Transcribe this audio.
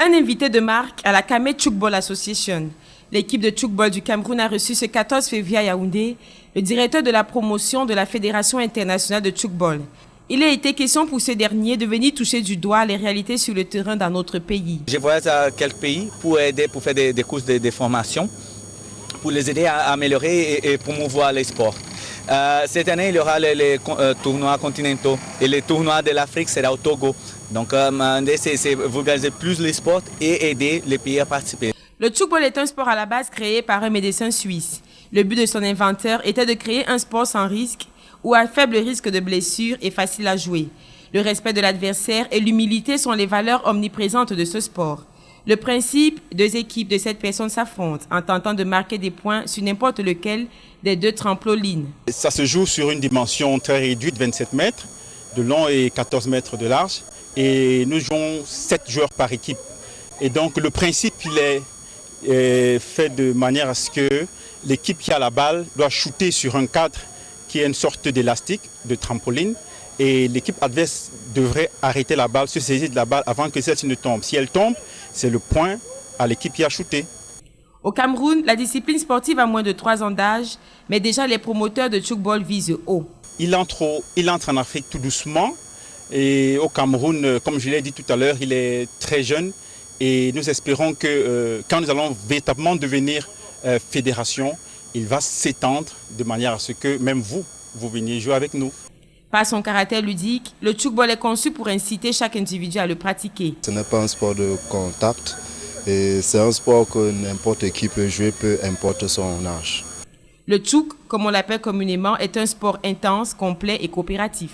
Un invité de marque à la Kamé Tchoukball Association. L'équipe de Tchoukball du Cameroun a reçu ce 14 février à Yaoundé le directeur de la promotion de la Fédération internationale de Tchoukball. Il a été question pour ce dernier de venir toucher du doigt les réalités sur le terrain dans notre pays. Je voyage à quelques pays pour aider, pour faire des courses de formation, pour les aider à améliorer et promouvoir les sports. Cette année, il y aura les tournois continentaux et les tournois de l'Afrique sera au Togo. Donc, c'est vulgariser plus les sports et aider les pays à participer. Le tchoukball est un sport à la base créé par un médecin suisse. Le but de son inventeur était de créer un sport sans risque ou à faible risque de blessure et facile à jouer. Le respect de l'adversaire et l'humilité sont les valeurs omniprésentes de ce sport. Le principe, 2 équipes de 7 personnes s'affrontent en tentant de marquer des points sur n'importe lequel des 2 trampolines. Ça se joue sur une dimension très réduite, 27 mètres de long et 14 mètres de large. Et nous jouons 7 joueurs par équipe. Et donc le principe, il est fait de manière à ce que l'équipe qui a la balle doit shooter sur un cadre qui est une sorte d'élastique, de trampoline. Et l'équipe adverse devrait arrêter la balle, se saisir de la balle avant que celle-ci ne tombe. Si elle tombe, c'est le point à l'équipe qui a shooté. Au Cameroun, la discipline sportive a moins de 3 ans d'âge, mais déjà les promoteurs de tchoukball visent haut. Il entre en Afrique tout doucement. Et au Cameroun, comme je l'ai dit tout à l'heure, il est très jeune. Et nous espérons que quand nous allons véritablement devenir fédération, il va s'étendre de manière à ce que même vous veniez jouer avec nous. Par son caractère ludique, le tchoukball est conçu pour inciter chaque individu à le pratiquer. Ce n'est pas un sport de contact, et c'est un sport que n'importe qui peut jouer, peu importe son âge. Le tchouk, comme on l'appelle communément, est un sport intense, complet et coopératif.